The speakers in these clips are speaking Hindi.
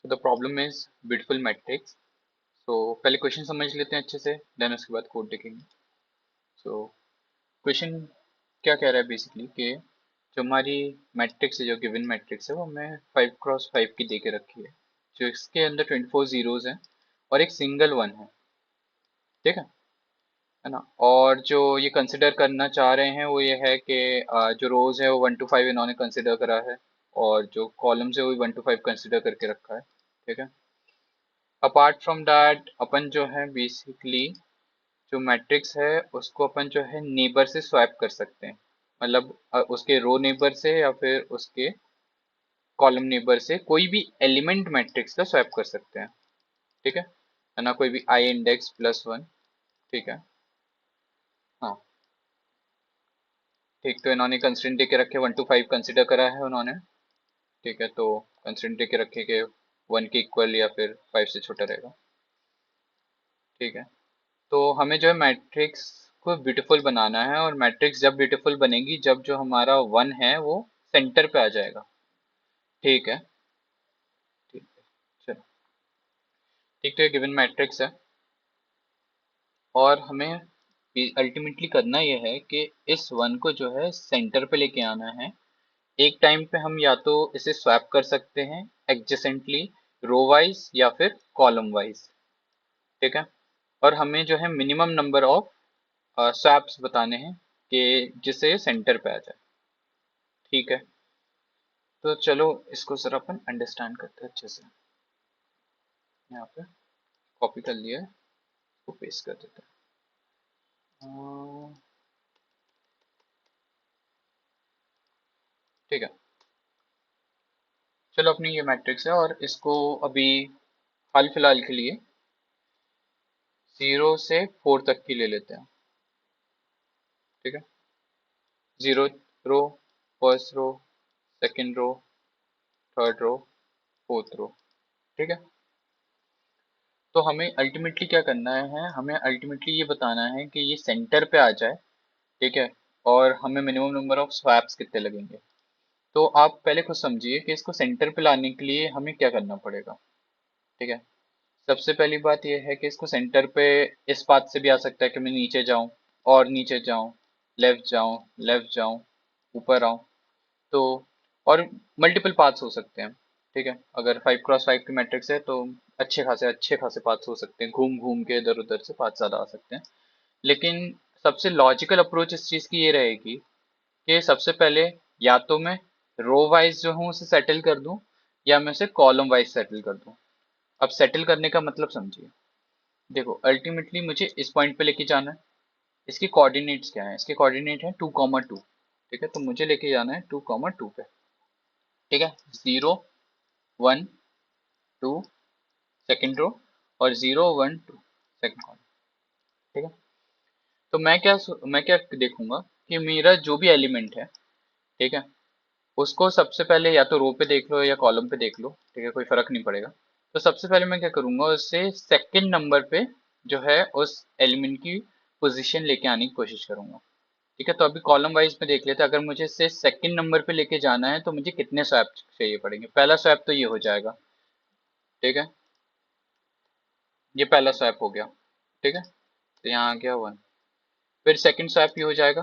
The problem is beautiful matrix. So पहले क्वेश्चन समझ लेते हैं अच्छे से, देन उसके बाद कोड देखेंगे। सो क्वेश्चन क्या कह रहा है बेसिकली कि जो हमारी मैट्रिक्स है, जो गिवन मैट्रिक्स है, वो हमें 5x5 की दे के रखी है, जो इसके अंदर 24 जीरोज हैं और एक सिंगल वन है। ठीक है ना। और जो ये कंसिडर करना चाह रहे हैं वो ये है कि जो रोज है वो 1 to 5 इन्होंने कंसिडर करा है, और जो कॉलम्स है वो 1 to 5 कंसिडर करके रखा है। ठीक है। अपार्ट फ्रॉम दैट अपन जो है बेसिकली जो मैट्रिक्स है उसको अपन जो है नेबर से स्वैप कर सकते हैं, मतलब उसके रो नेबर से या फिर उसके कॉलम नेबर से कोई भी एलिमेंट मैट्रिक्स का स्वैप कर सकते हैं। ठीक है ना, कोई भी आई इंडेक्स +1। ठीक है। हाँ ठीक, तो इन्होंने कंस्ट्रेंट दे के रखे 1 to 5 कंसिडर करा है उन्होंने। ठीक है, तो कंस्ट्रेंट दे के रखे कि 1 के इक्वल या फिर 5 से छोटा रहेगा। ठीक है, तो हमें जो है मैट्रिक्स को ब्यूटीफुल बनाना है, और मैट्रिक्स जब ब्यूटीफुल बनेगी जब जो हमारा वन है वो सेंटर पे आ जाएगा। ठीक है। ठीक है, चलो। ठीक, तो ये गिवन मैट्रिक्स है, और हमें अल्टीमेटली करना यह है कि इस वन को जो है सेंटर पे लेके आना है। एक टाइम पे हम या तो इसे स्वैप कर सकते हैं एडजेसेंटली, रो वाइज या फिर कॉलम वाइज। ठीक है, और हमें जो है मिनिमम नंबर ऑफ स्वैप्स बताने हैं कि जिससे सेंटर पे आ जाए। ठीक है, तो चलो इसको जरा अपन अंडरस्टैंड करते हैं अच्छे से। यहाँ पे कॉपी कर लिया है, इसको पेस्ट कर देते हैं। ठीक है, चलो अपनी ये मैट्रिक्स है, और इसको अभी हाल फिलहाल के लिए 0 से 4 तक की ले लेते हैं। ठीक है, 0 row, first row, second row, third row, fourth row. ठीक है, तो हमें अल्टीमेटली क्या करना है, हमें अल्टीमेटली ये बताना है कि ये सेंटर पे आ जाए। ठीक है, और हमें मिनिमम नंबर ऑफ स्वैप्स कितने लगेंगे। तो आप पहले खुद समझिए कि इसको सेंटर पे लाने के लिए हमें क्या करना पड़ेगा। ठीक है, सबसे पहली बात यह है कि इसको सेंटर पे इस बात से भी आ सकता है कि मैं नीचे जाऊं और नीचे जाऊं, लेफ्ट जाऊं, ऊपर आऊं। तो और मल्टीपल पाथ्स हो सकते हैं। ठीक है, अगर 5x5 की मैट्रिक्स है तो अच्छे खासे पाथ्स हो सकते हैं, घूम घूम के इधर उधर से पाथ ज्यादा आ सकते हैं। लेकिन सबसे लॉजिकल अप्रोच इस चीज की ये रहेगी कि सबसे पहले या तो मैं रो वाइज जो हूँ उसे सेटल कर दूं, या मैं उसे कॉलम वाइज सेटल कर दूं। अब सेटल करने का मतलब समझिए। देखो अल्टीमेटली मुझे इस पॉइंट पे लेके जाना है। इसके कोऑर्डिनेट्स क्या है, इसके कोऑर्डिनेट है 2,2। ठीक है, तो मुझे लेके जाना है 2,2 पे। ठीक है, 0 1 2 सेकेंड रो, और 0 1 2 सेकेंड कॉलम। ठीक है, तो मैं क्या देखूंगा कि मेरा जो भी एलिमेंट है, ठीक है, उसको सबसे पहले या तो रो पे देख लो या कॉलम पे देख लो, ठीक है, कोई फर्क नहीं पड़ेगा। तो सबसे पहले मैं क्या करूंगा, उससे सेकंड नंबर पे जो है उस एलिमेंट की पोजीशन लेके आने की कोशिश करूंगा। ठीक है, तो अभी कॉलम वाइज में देख लेते हैं, अगर मुझे इससे सेकंड नंबर पे लेके जाना है तो मुझे कितने स्वैप चाहिए पड़ेंगे। पहला स्वैप तो ये हो जाएगा। ठीक है, ये पहला स्वैप हो गया। ठीक है, तो यहाँ आ गया 1। फिर सेकंड स्वैप ये हो जाएगा।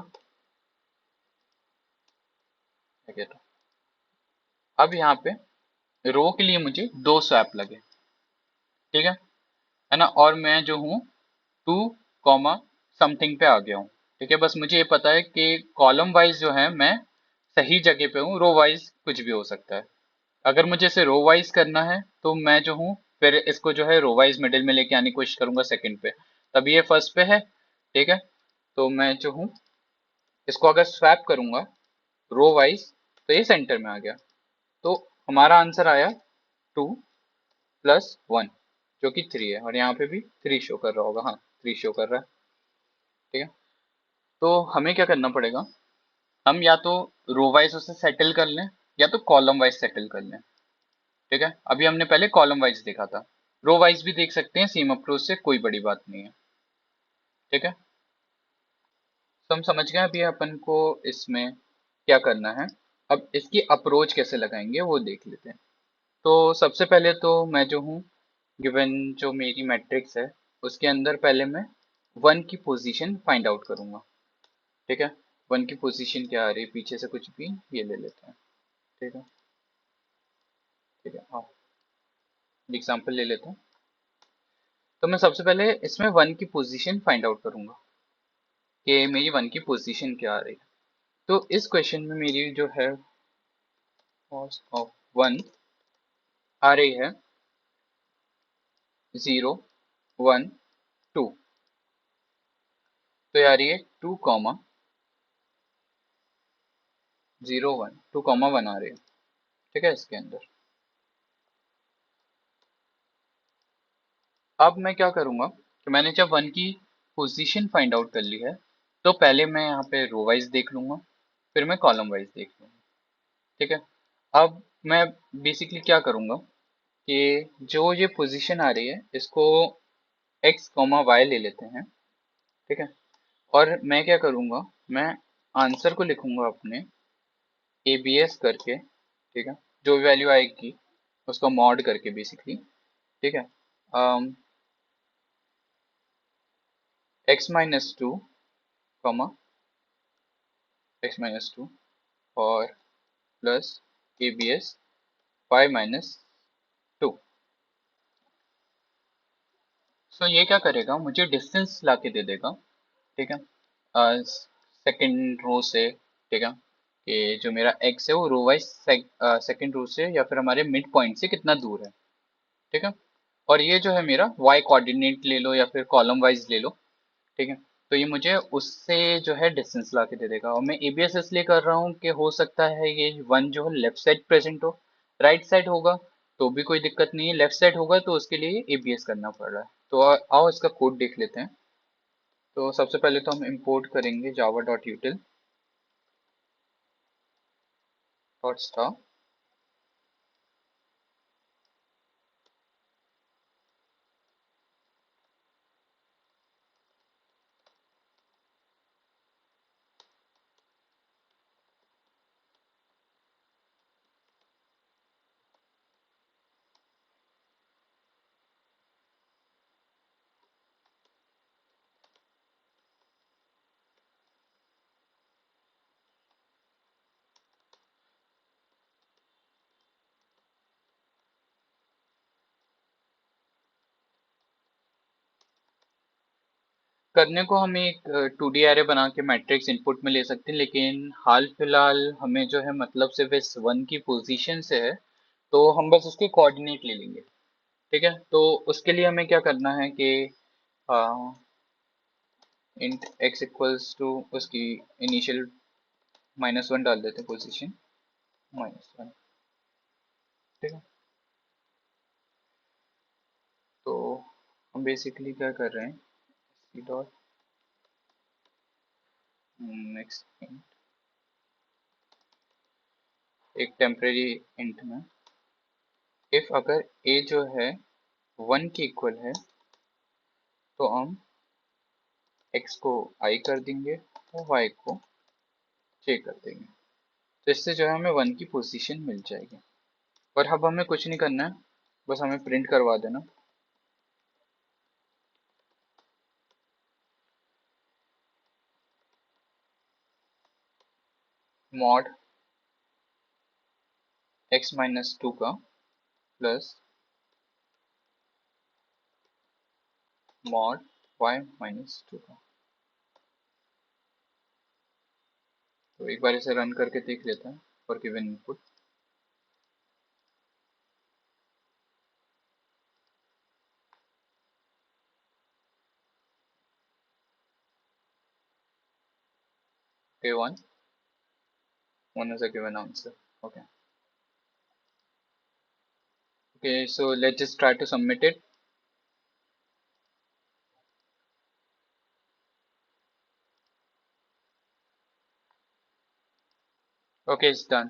ठीक है, तो अब यहाँ पे रो के लिए मुझे 2 स्वैप लगे। ठीक है ना, और मैं जो हूँ 2 समथिंग पे आ गया हूँ। ठीक है, बस मुझे ये पता है कि कॉलम वाइज जो है मैं सही जगह पे हूँ, रो वाइज कुछ भी हो सकता है। अगर मुझे इसे रो वाइज करना है तो मैं जो हूँ फिर इसको जो है रो वाइज मिडिल में लेके आने की कोशिश करूंगा सेकंड पे। तभी ये फर्स्ट पे है। ठीक है, तो मैं जो हूँ इसको अगर स्वैप करूंगा रो वाइज तो ये सेंटर में आ गया। तो हमारा आंसर आया 2 + 1, जो कि 3 है, और यहाँ पे भी 3 शो कर रहा होगा। हाँ, 3 शो कर रहा है। ठीक है, तो हमें क्या करना पड़ेगा, हम या तो रो वाइज उसे सेटल कर लें या तो कॉलम वाइज सेटल कर लें। ठीक है, अभी हमने पहले कॉलम वाइज देखा था, रो वाइज भी देख सकते हैं सेम अप्रोच से, कोई बड़ी बात नहीं है। ठीक है, तो हम समझ गए अभी अपन को इसमें क्या करना है। अब इसकी अप्रोच कैसे लगाएंगे वो देख लेते हैं। तो सबसे पहले तो मैं जो हूँ गिवन जो मेरी मैट्रिक्स है उसके अंदर पहले मैं वन की पोजीशन फाइंड आउट करूंगा। ठीक है, वन की पोजीशन क्या आ रही है पीछे से कुछ भी ये ले लेते हैं। ठीक है, ठीक है, हाँ एग्जाम्पल ले लेते हैं। तो मैं सबसे पहले इसमें वन की पोजीशन फाइंड आउट करूंगा कि मेरी वन की पोजीशन क्या आ रही है। तो इस क्वेश्चन में मेरी जो है कॉस्ट ऑफ वन आ रही है 0 1 2। तो ये आ रही है 2 0 1 2 1 आ रही है। ठीक है, इसके अंदर अब मैं क्या करूंगा कि मैंने जब वन की पोजीशन फाइंड आउट कर ली है तो पहले मैं यहाँ पे रो वाइज देख लूंगा, फिर मैं कॉलम वाइज देख लूंगा। ठीक है, अब मैं बेसिकली क्या करूंगा कि जो ये पोजीशन आ रही है इसको एक्स कॉमा वाई ले लेते हैं। ठीक है, और मैं क्या करूंगा, मैं आंसर को लिखूंगा अपने ए बी एस करके। ठीक है, जो भी वैल्यू आएगी उसको मॉड करके बेसिकली। ठीक है, x-2 कॉमा x-2 और plus A B S y-2। So ये क्या करेगा, मुझे डिस्टेंस ला के दे देगा। ठीक है, सेकेंड रो से। ठीक है, कि जो मेरा x है वो रो वाइज सेकेंड रो से या फिर हमारे मिड पॉइंट से कितना दूर है। ठीक है, और ये जो है मेरा y कोऑर्डिनेट ले लो या फिर कॉलम वाइज ले लो। ठीक है, तो ये मुझे उससे जो है डिस्टेंस ला के दे देगा। और मैं एबीएस इसलिए कर रहा हूँ कि हो सकता है ये वन जो है लेफ्ट साइड प्रेजेंट हो, राइट साइड होगा तो भी कोई दिक्कत नहीं है, लेफ्ट साइड होगा तो उसके लिए एबीएस करना पड़ रहा है। तो आओ इसका कोड देख लेते हैं। तो सबसे पहले तो हम इंपोर्ट करेंगे जावा डॉट यूटिल डॉट स्टार। करने को हम एक 2D एरे बना के मैट्रिक्स इनपुट में ले सकते हैं, लेकिन हाल फिलहाल हमें जो है मतलब सिर्फ इस वन की पोजीशन से है, तो हम बस उसके कोऑर्डिनेट ले लेंगे। ठीक है, तो उसके लिए हमें क्या करना है कि इंट एक्स इक्वल्स टू उसकी इनिशियल -1 डाल देते हैं पोजीशन -1। ठीक है, तो हम बेसिकली क्या कर रहे हैं, सी डॉट नेक्स्ट इंट एक टेम्परेरी इंट में इफ अगर ए जो है 1 के इक्वल है तो हम x को i कर देंगे और y को j कर देंगे। तो इससे जो है हमें 1 की पोजीशन मिल जाएगी। और अब हमें कुछ नहीं करना है, बस हमें प्रिंट करवा देना मॉड x-2 का प्लस मॉड y-2 का। तो एक बार इसे रन करके देख लेते हैं for given input. okay, 1 is a given answer. Okay, okay, so let's just try to submit it. Okay, it's done.